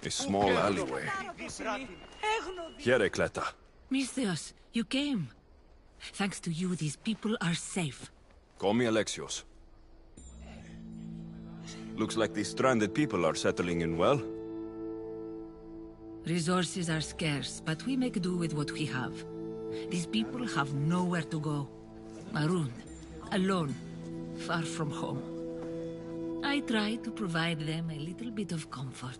A small alleyway. Here, Cleta. Misthios, you came. Thanks to you, these people are safe. Call me Alexios. Looks like these stranded people are settling in well. Resources are scarce, but we make do with what we have. These people have nowhere to go. Marooned, alone, far from home. I try to provide them a little bit of comfort.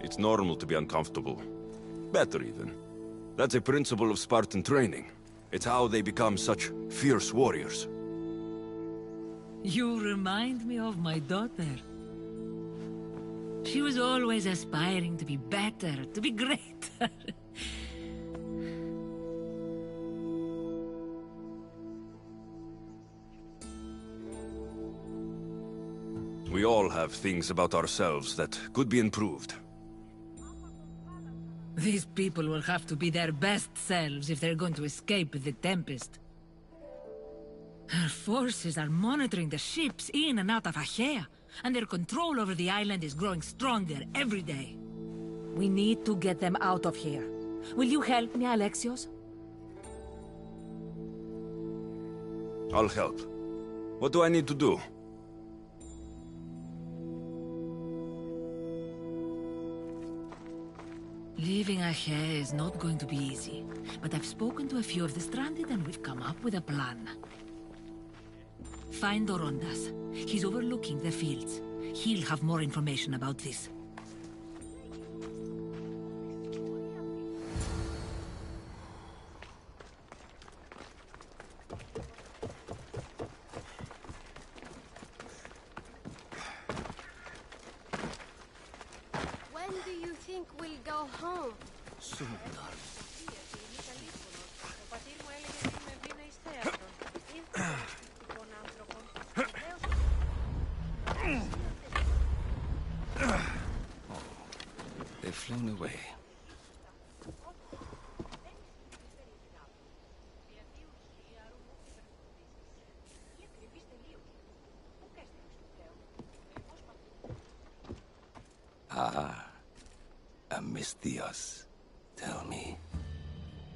It's normal to be uncomfortable. Better even. That's a principle of Spartan training. It's how they become such fierce warriors. You remind me of my daughter. She was always aspiring to be better, to be greater. We all have things about ourselves that could be improved. These people will have to be their best selves if they're going to escape the Tempest. Our forces are monitoring the ships in and out of Achaea, and their control over the island is growing stronger every day. We need to get them out of here. Will you help me, Alexios? I'll help. What do I need to do? Leaving Achaea is not going to be easy, but I've spoken to a few of the stranded and we've come up with a plan. Find Orondas. He's overlooking the fields. He'll have more information about this. When do you think we'll go home? Soon. They've flown away. Misthios, tell me,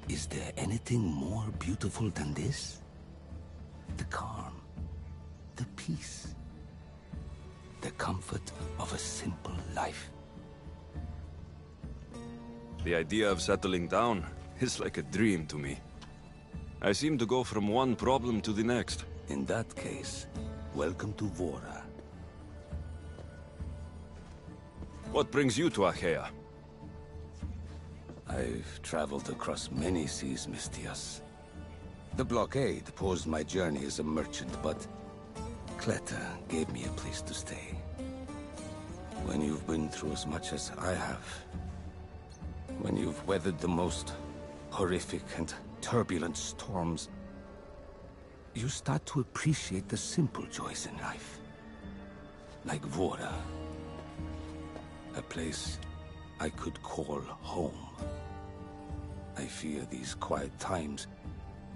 is there anything more beautiful than this? The calm, the peace, the comfort of a simple life. The idea of settling down is like a dream to me. I seem to go from one problem to the next. In that case, welcome to Vora. What brings you to Achaea? I've traveled across many seas, Misthios. The blockade posed my journey as a merchant, but Cleta gave me a place to stay. When you've been through as much as I have, when you've weathered the most horrific and turbulent storms, you start to appreciate the simple joys in life. Like Vora. A place I could call home. I fear these quiet times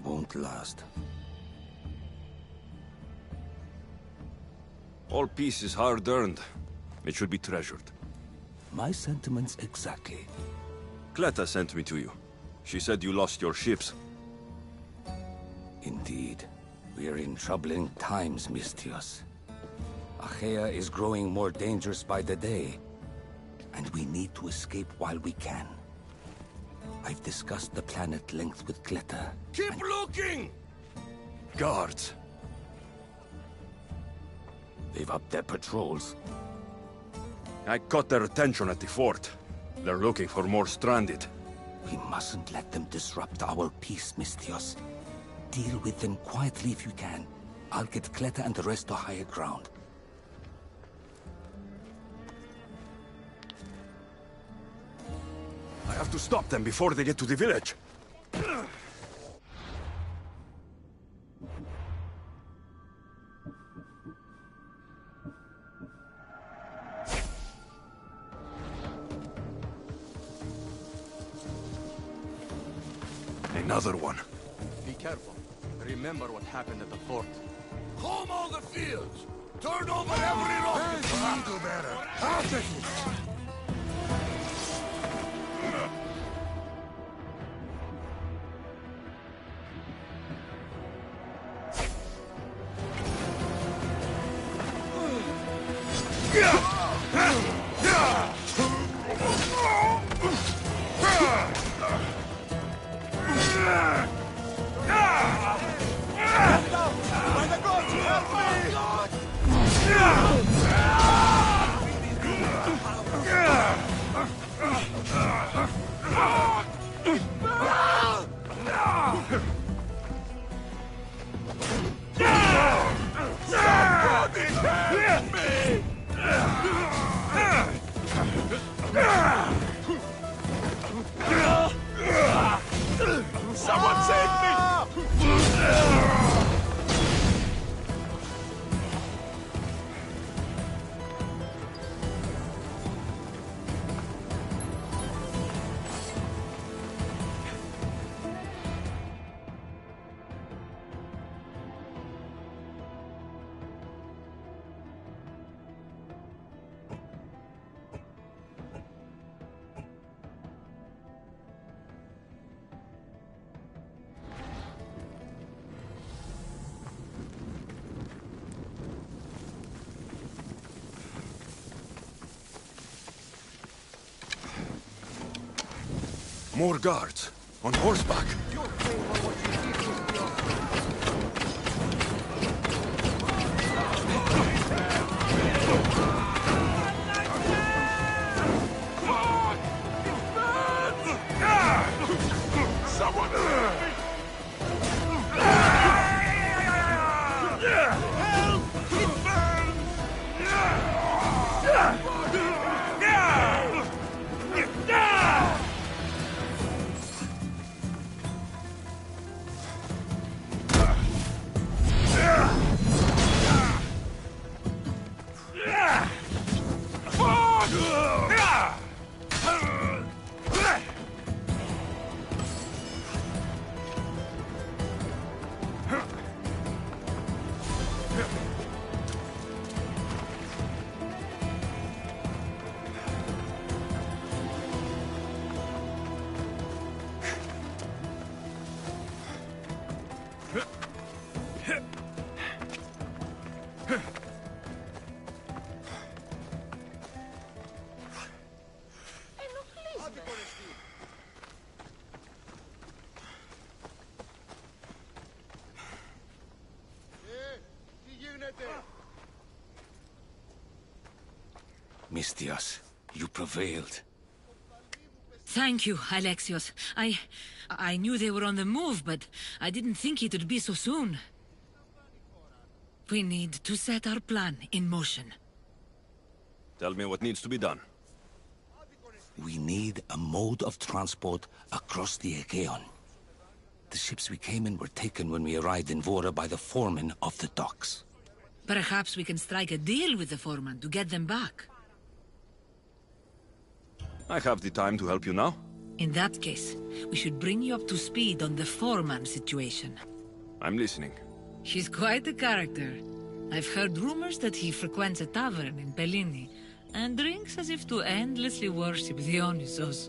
won't last. All peace is hard-earned. It should be treasured. My sentiments exactly. Cleta sent me to you. She said you lost your ships. Indeed. We are in troubling times, Misthios. Achaea is growing more dangerous by the day, and we need to escape while we can. I've discussed the plan at length with Cleta. Keep looking! Guards. They've upped their patrols. I caught their attention at the fort. They're looking for more stranded. We mustn't let them disrupt our peace, Mistios. Deal with them quietly if you can. I'll get Kleta and the rest to higher ground. I have to stop them before they get to the village. Another one. Be careful. Remember what happened at the fort. Comb all the fields! Turn over every rock! I'll do better. I'll take it! Someone save me! More guards. On horseback. Someone save me! Help! It Mistios, you prevailed. Thank you, Alexios. I knew they were on the move, but I didn't think it would be so soon. We need to set our plan in motion. Tell me what needs to be done. We need a mode of transport across the Aegean. The ships we came in were taken when we arrived in Vora by the foreman of the docks. Perhaps we can strike a deal with the foreman to get them back. I have the time to help you now. In that case, we should bring you up to speed on the foreman situation. I'm listening. He's quite a character. I've heard rumors that he frequents a tavern in Pellini and drinks as if to endlessly worship Dionysos.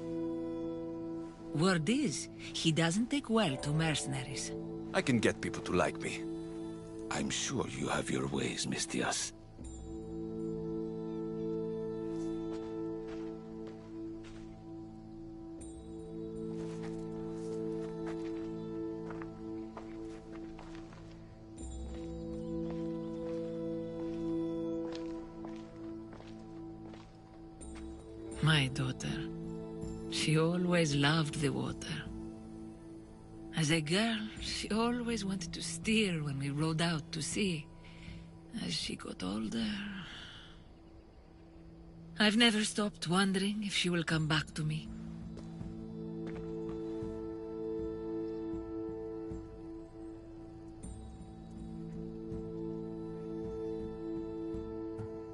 Word is, he doesn't take well to mercenaries. I can get people to like me. I'm sure you have your ways, Mistios. My daughter, She always loved the water. As a girl, she always wanted to steer when we rowed out to sea. As she got older... I've never stopped wondering if she will come back to me.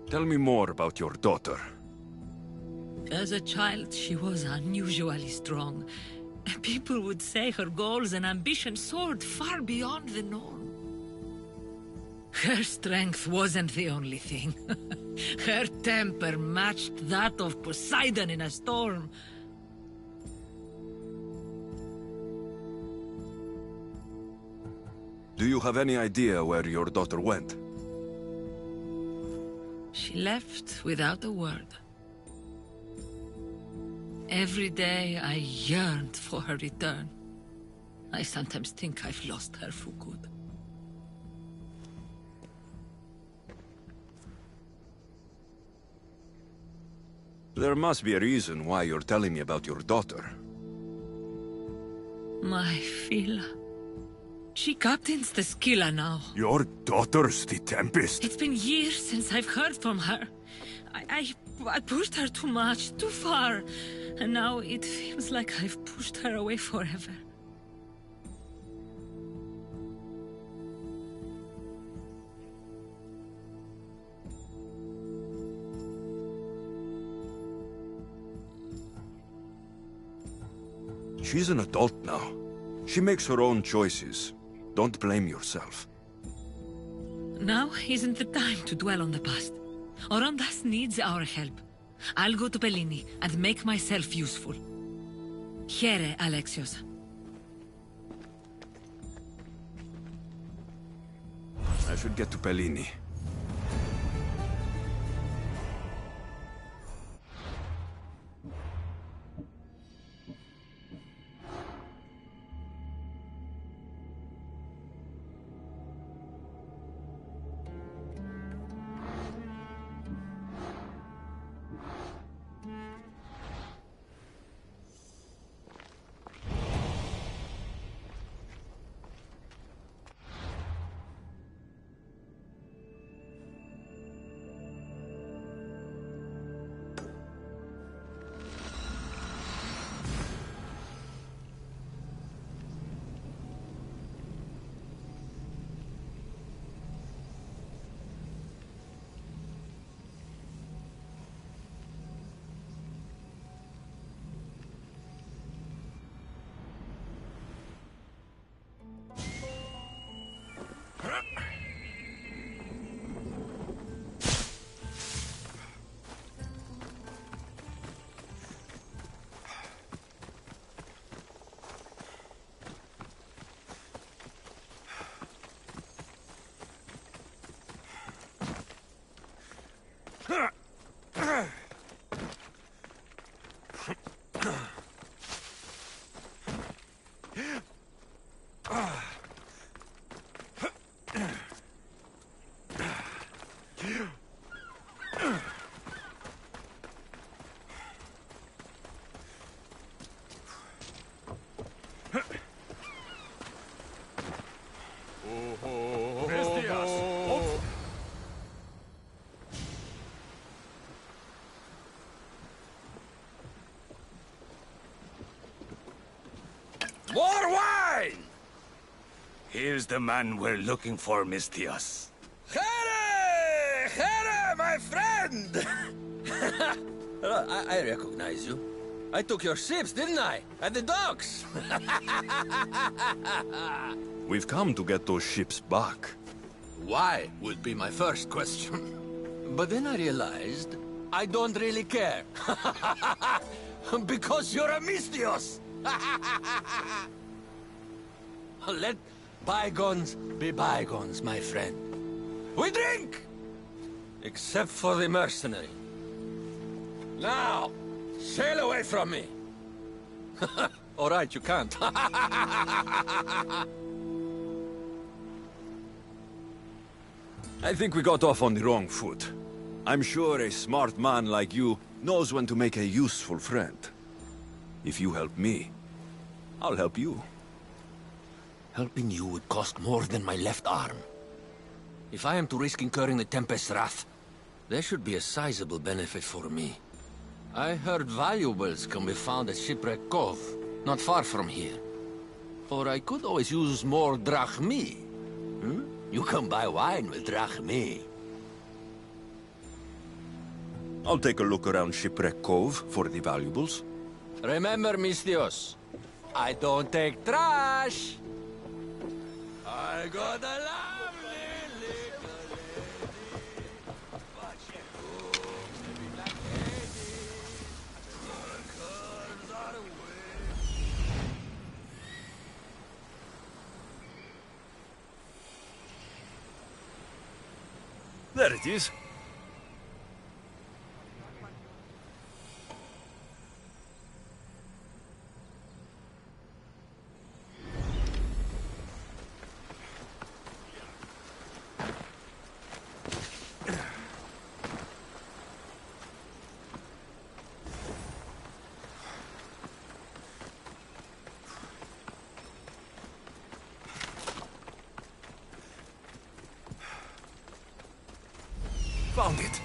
Tell me more about your daughter. As a child, she was unusually strong. People would say her goals and ambitions soared far beyond the norm. Her strength wasn't the only thing. Her temper matched that of Poseidon in a storm. Do you have any idea where your daughter went? She left without a word. Every day I yearned for her return. I sometimes think I've lost her for good. There must be a reason why you're telling me about your daughter. My Fila. She captains the Skilla now. Your daughter's the Tempest? It's been years since I've heard from her. I pushed her too much, too far. And now it feels like I've pushed her away forever. She's an adult now. She makes her own choices. Don't blame yourself. Now isn't the time to dwell on the past. Orondas needs our help. I'll go to Bellini and make myself useful. Here, Alexios. I should get to Bellini. More wine! Here's the man we're looking for, Mistios. Here! Here, my friend! I recognize you. I took your ships, didn't I? At the docks! We've come to get those ships back. Why would be my first question. But then I realized I don't really care. Because you're a Mistios! Let bygones be bygones, my friend. We drink! Except for the mercenary. Now, sail away from me. All right, you can't. I think we got off on the wrong foot. I'm sure a smart man like you knows when to make a useful friend. If you help me, I'll help you. Helping you would cost more than my left arm. If I am to risk incurring the Tempest's wrath, there should be a sizable benefit for me. I heard valuables can be found at Shipwreck Cove, not far from here. Or I could always use more drachmi. Hmm? You can buy wine with drachmi. I'll take a look around Shipwreck Cove for the valuables. Remember, Mistios, I don't take trash! I got a lovely little lady, but she looks to be like Katie. Her curves are away. There it is. Found it.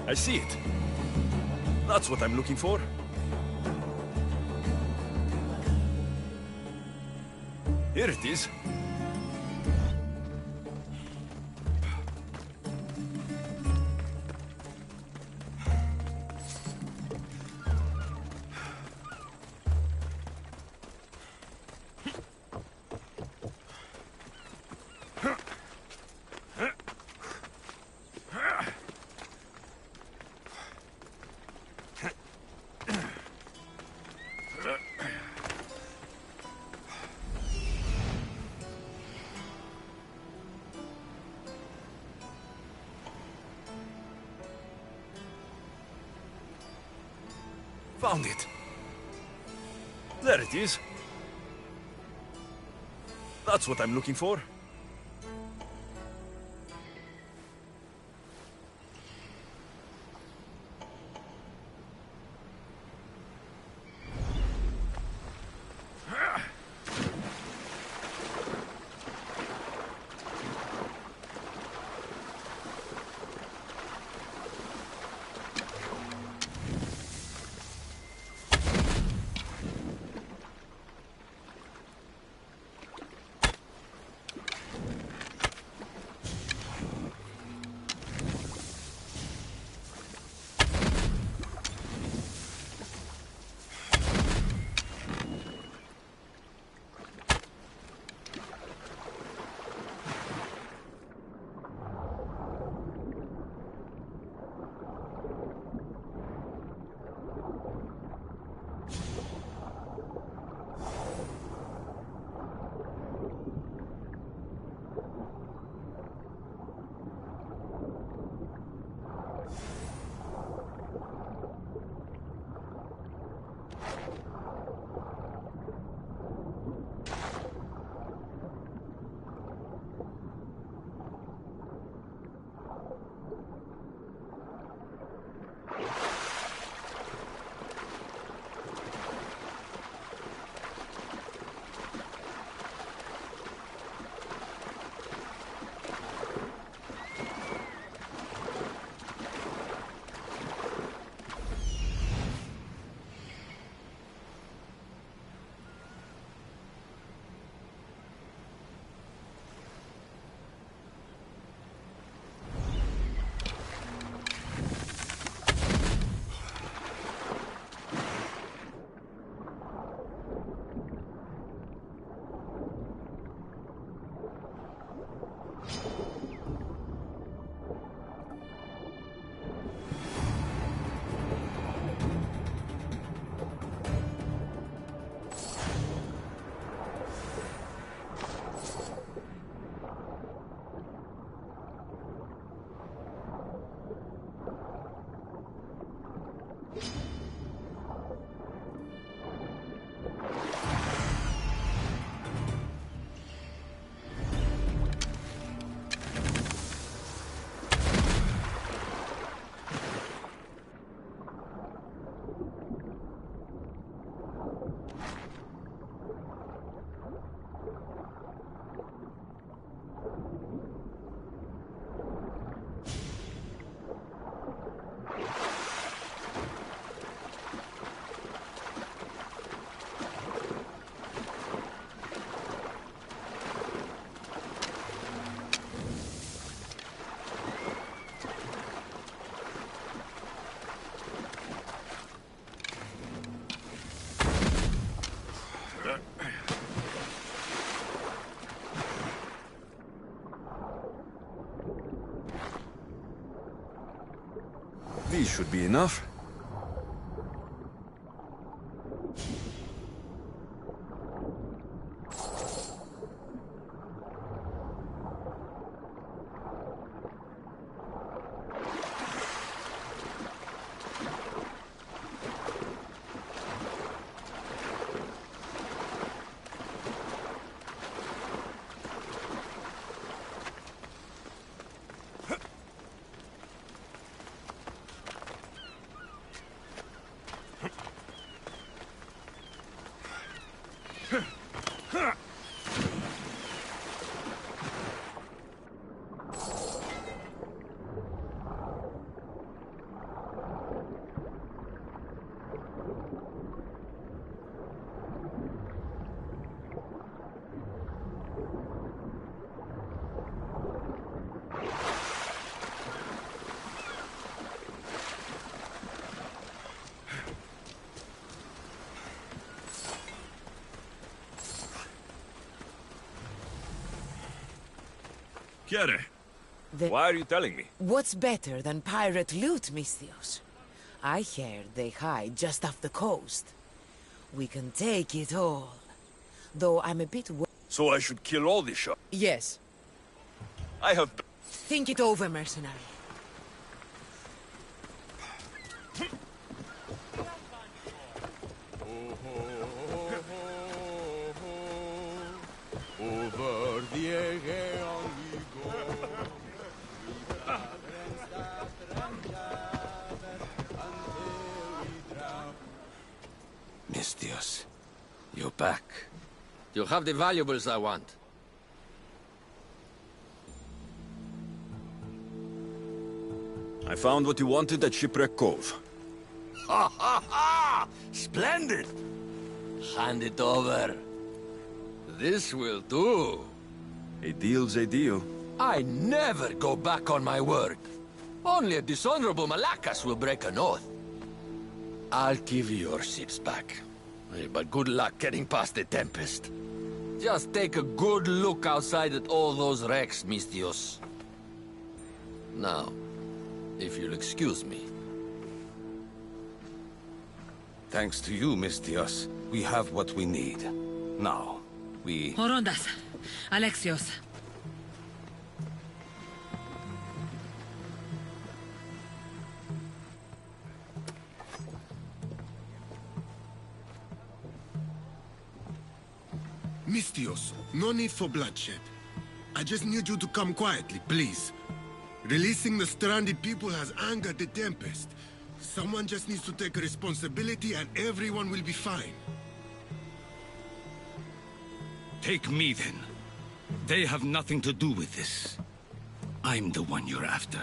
I see it. That's what I'm looking for. Here it is. Found it. There it is. That's what I'm looking for. These should be enough. Chiare, The- why are you telling me? What's better than pirate loot, Misthios? I heard they hide just off the coast. We can take it all. Though I'm a bit So I should kill all these shots. Yes. I have... Think it over, mercenary. Over the Aegean we go. Misthios, you're back. You have the valuables I want. I found what you wanted at Shipwreck Cove. Ha ha ha! Splendid! Hand it over. This will do. A deal's a deal. I never go back on my word. Only a dishonorable Malakas will break an oath. I'll give you your ships back. But good luck getting past the Tempest. Just take a good look outside at all those wrecks, Misthios. Now, if you'll excuse me. Thanks to you, Misthios, we have what we need. Now, we... Orondas. Alexios. Misthios, no need for bloodshed. I just need you to come quietly, please. Releasing the stranded people has angered the Tempest. Someone just needs to take responsibility and everyone will be fine. Take me, then. They have nothing to do with this. I'm the one you're after.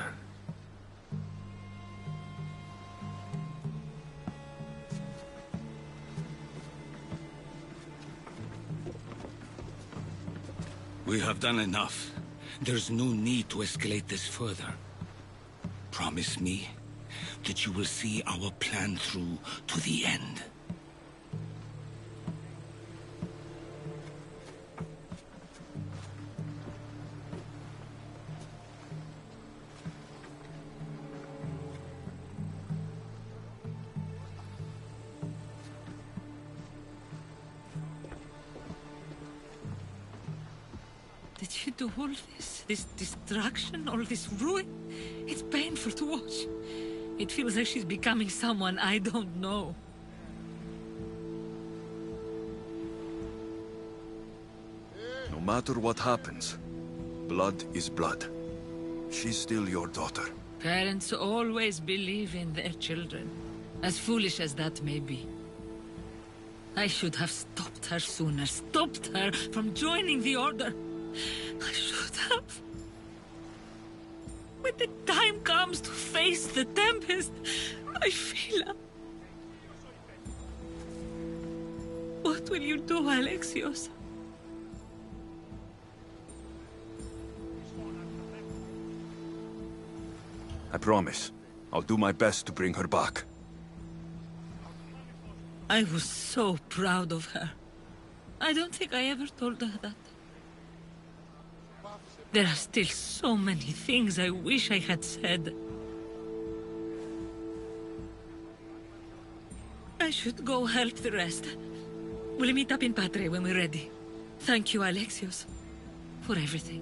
We have done enough. There's no need to escalate this further. Promise me that you will see our plan through to the end. Did you do all this? This destruction, all this ruin? It's painful to watch. It feels like she's becoming someone I don't know. No matter what happens, blood is blood. She's still your daughter. Parents always believe in their children, as foolish as that may be. I should have stopped her sooner, stopped her from joining the Order. I should have. When the time comes to face the Tempest, my Phila. What will you do, Alexios? I promise. I'll do my best to bring her back. I was so proud of her. I don't think I ever told her that. There are still so many things I wish I had said. I should go help the rest. We'll meet up in Patre when we're ready. Thank you, Alexios, for everything.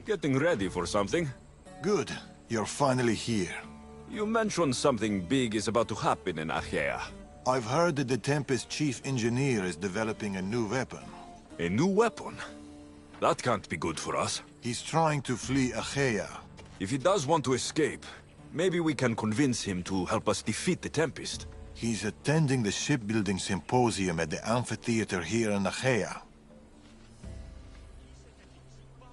Getting ready for something? Good. You're finally here. You mentioned something big is about to happen in Achaea. I've heard that the Tempest chief engineer is developing a new weapon. A new weapon? That can't be good for us. He's trying to flee Achaea. If he does want to escape, maybe we can convince him to help us defeat the Tempest. He's attending the shipbuilding symposium at the amphitheater here in Achaea.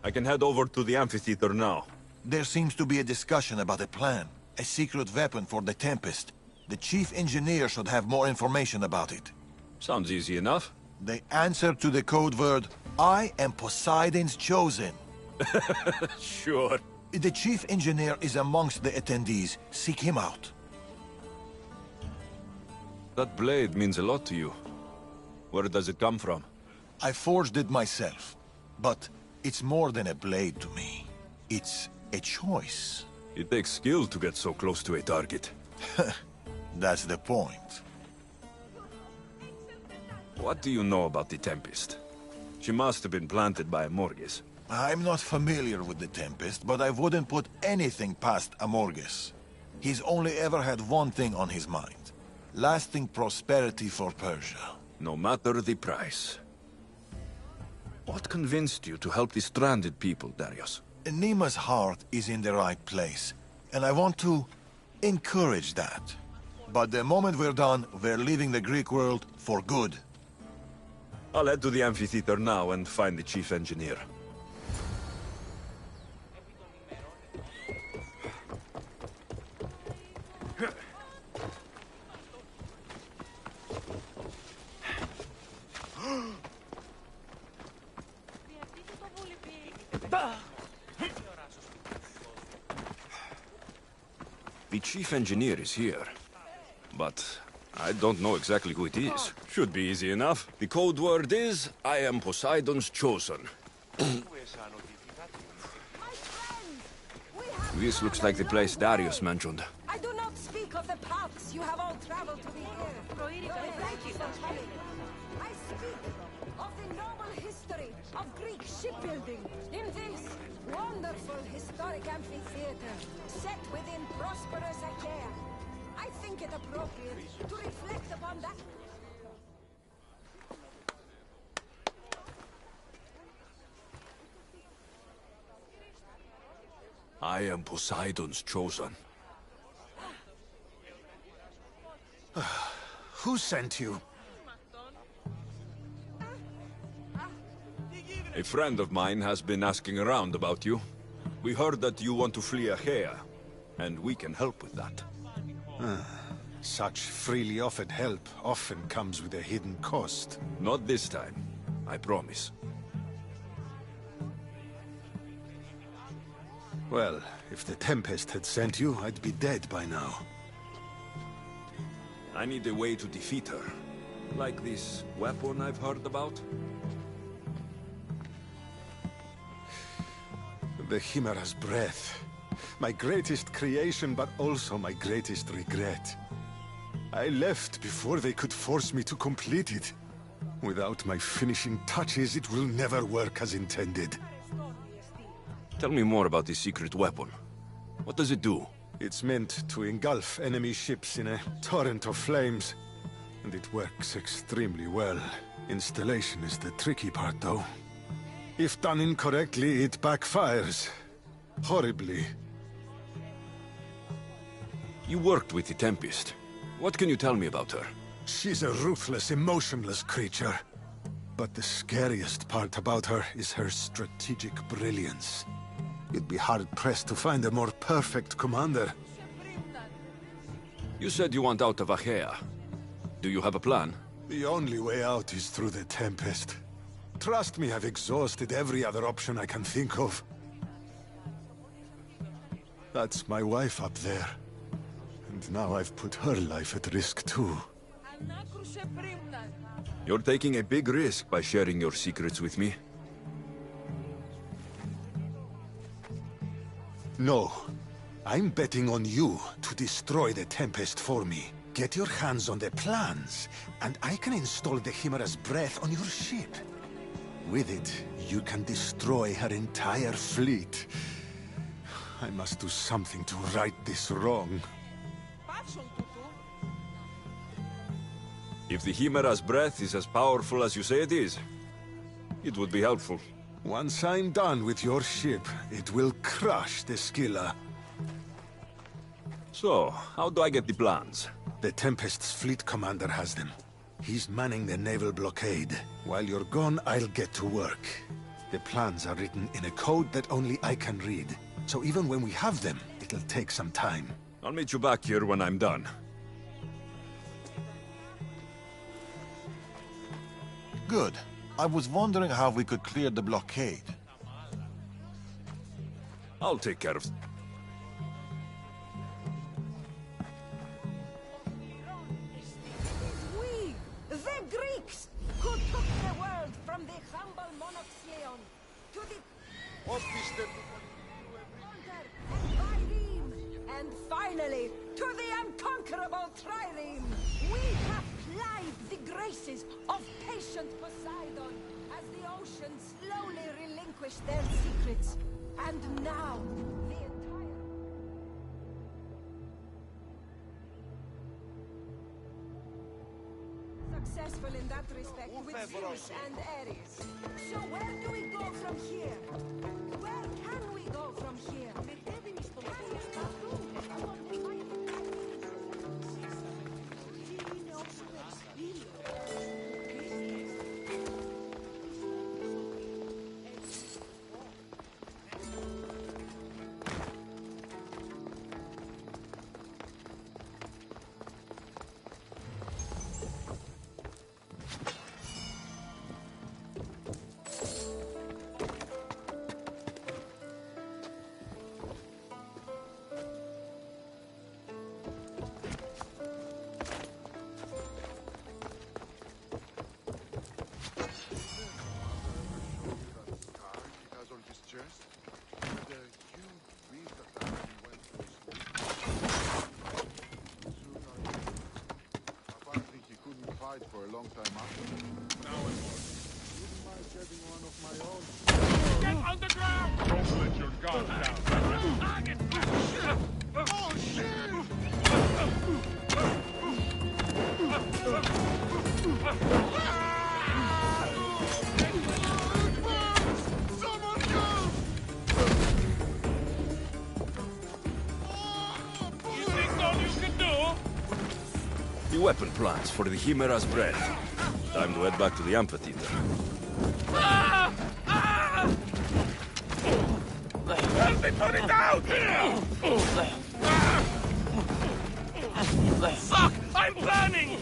I can head over to the amphitheater now. There seems to be a discussion about a plan. A secret weapon for the Tempest. The chief engineer should have more information about it. Sounds easy enough. The answer to the code word, I am Poseidon's chosen. Sure. The chief engineer is amongst the attendees. Seek him out. That blade means a lot to you. Where does it come from? I forged it myself. But it's more than a blade to me. It's a choice. It takes skill to get so close to a target. That's the point. What do you know about the Tempest? She must have been planted by Amorges. I'm not familiar with the Tempest, but I wouldn't put anything past Amorges. He's only ever had one thing on his mind. Lasting prosperity for Persia. No matter the price. What convinced you to help the stranded people, Darius? Nima's heart is in the right place, and I want to encourage that. But the moment we're done, we're leaving the Greek world for good. I'll head to the amphitheater now and find the chief engineer. The chief engineer is here, but I don't know exactly who it is. Should be easy enough. The code word is, I am Poseidon's chosen. This looks like the place Darius mentioned. I do not speak of the paths you have all traveled to be here. Thank you for coming. I speak of the noble history of Greek shipbuilding in this wonderful historic amphitheater set within prosperous Achaea. I think it appropriate to reflect upon that. I am Poseidon's chosen. Who sent you? A friend of mine has been asking around about you. We heard that you want to flee Achaea, and we can help with that. Such freely offered help often comes with a hidden cost. Not this time, I promise. Well, if the Tempest had sent you, I'd be dead by now. I need a way to defeat her. Like this weapon I've heard about? The Chimera's breath. My greatest creation, but also my greatest regret. I left before they could force me to complete it. Without my finishing touches, it will never work as intended. Tell me more about this secret weapon. What does it do? It's meant to engulf enemy ships in a torrent of flames. And it works extremely well. Installation is the tricky part, though. If done incorrectly, it backfires. Horribly. You worked with the Tempest. What can you tell me about her? She's a ruthless, emotionless creature. But the scariest part about her is her strategic brilliance. You'd be hard-pressed to find a more perfect commander. You said you want out of Achaea. Do you have a plan? The only way out is through the Tempest. Trust me, I've exhausted every other option I can think of. That's my wife up there. And now I've put her life at risk too. You're taking a big risk by sharing your secrets with me. No. I'm betting on you to destroy the Tempest for me. Get your hands on the plans, and I can install the Chimera's breath on your ship. With it, you can destroy her entire fleet. I must do something to right this wrong. If the Chimera's breath is as powerful as you say it is, it would be helpful. Once I'm done with your ship, it will crush the Scylla. So, how do I get the plans? The Tempest's fleet commander has them. He's manning the naval blockade. While you're gone, I'll get to work. The plans are written in a code that only I can read. So even when we have them, it'll take some time. I'll meet you back here when I'm done. Good. I was wondering how we could clear the blockade. I'll take care of... We, the Greeks, who took the world from the humble monoxeon to the wonder and Irene, and finally to the unconquerable trireme. We have plied the graces of patient Poseidon as the oceans slowly relinquish their secrets. And now, the entire... Successful in that respect with Zeus and Ares. So where do we go from here? Where can we go from here? For a long time after. Now it was. Wouldn't mind getting one of my own. Get on the ground! Don't let your guard down. Oh shit! Someone go! You think all you can do? The weapon plants for the Chimera's breath. Time to head back to the amphitheater. Help me put it down! Fuck! I'm burning!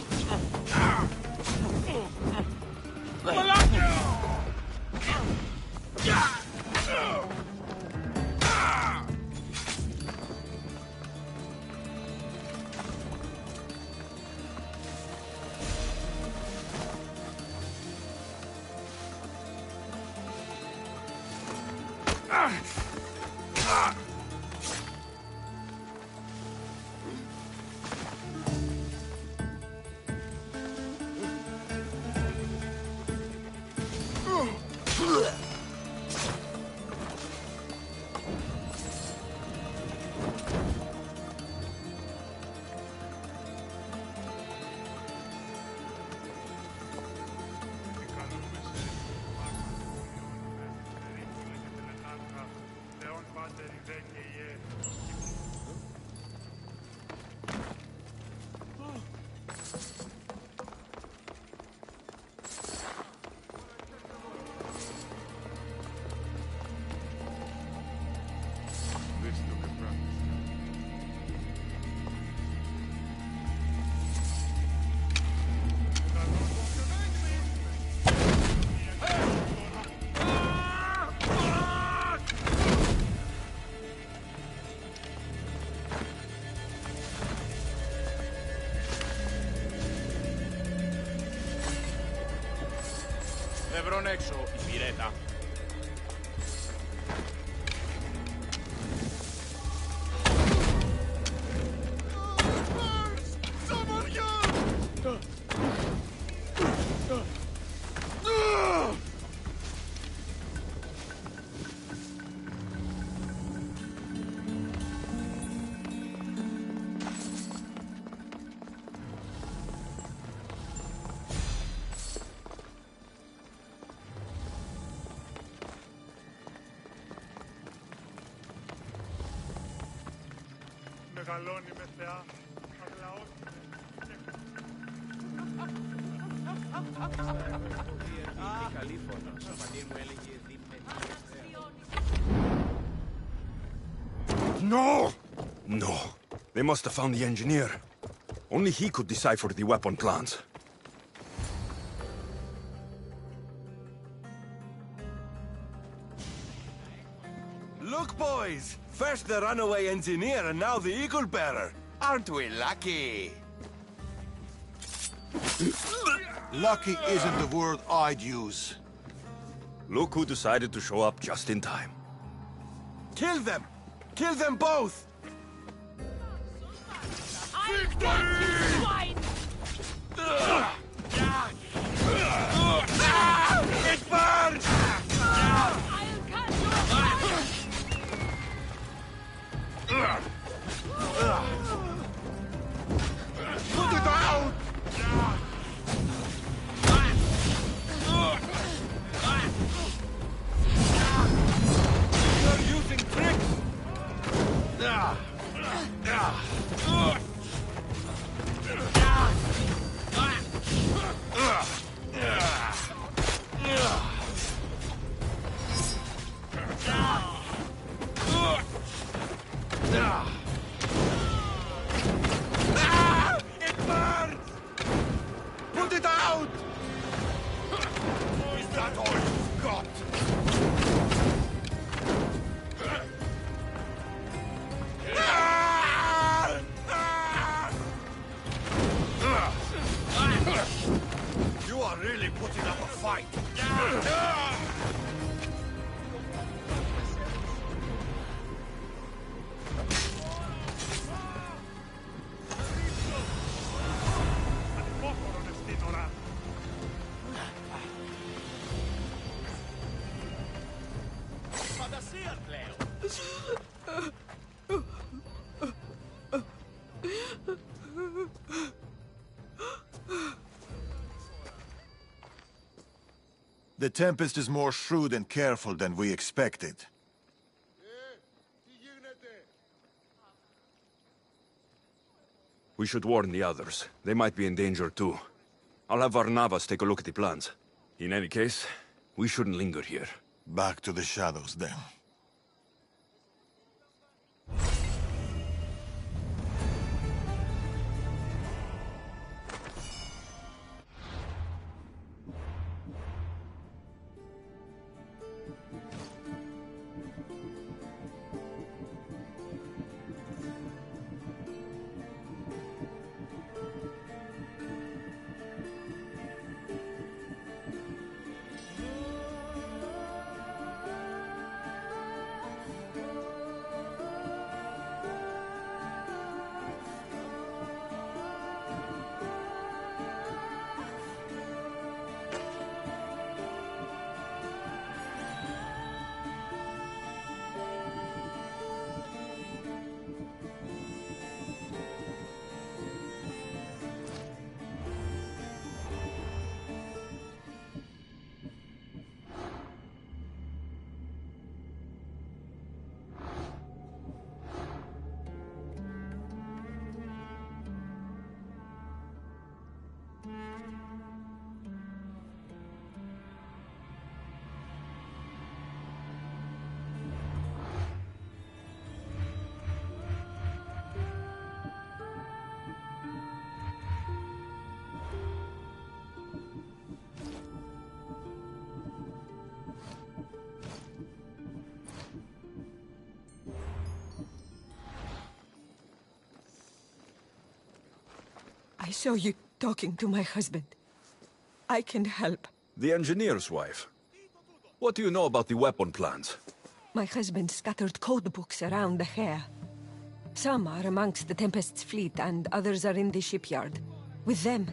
Ευρών έξω, υπηρέτα. Μεγαλώνει με θεά, αγλαώσει. No! No. They must have found the engineer. Only he could decipher the weapon plans. Look, boys! First the runaway engineer and now the eagle bearer. Aren't we lucky? Lucky isn't the word I'd use. Look who decided to show up just in time. Kill them! Kill them both! It burns! Put it out! You're using tricks! It burns! Put it out! Is that all you've got? You are really putting up a fight. The Tempest is more shrewd and careful than we expected. We should warn the others. They might be in danger too. I'll have Varnavas take a look at the plans. In any case, we shouldn't linger here. Back to the shadows, then. I saw you talking to my husband. I can help. The engineer's wife. What do you know about the weapon plans? My husband scattered code books around the hair. Some are amongst the Tempest's fleet and others are in the shipyard. With them,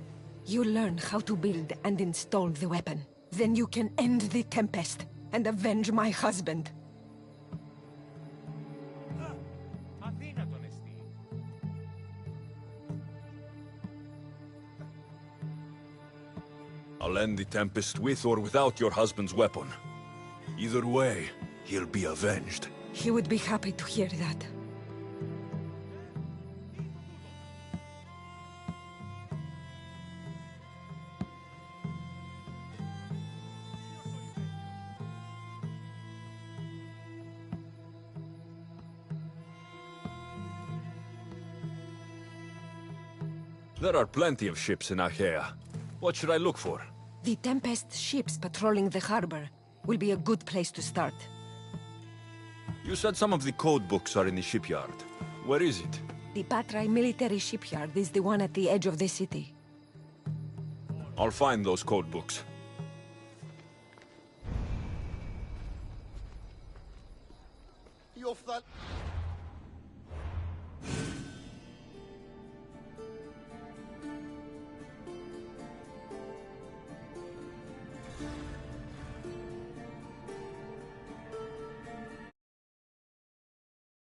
you learn how to build and install the weapon. Then you can end the Tempest and avenge my husband. I'll end the Tempest with or without your husband's weapon. Either way, he'll be avenged. He would be happy to hear that. There are plenty of ships in Achaea. What should I look for? The Tempest ships patrolling the harbor will be a good place to start. You said some of the code books are in the shipyard. Where is it? The Patrai military shipyard is the one at the edge of the city. I'll find those code books. You off that?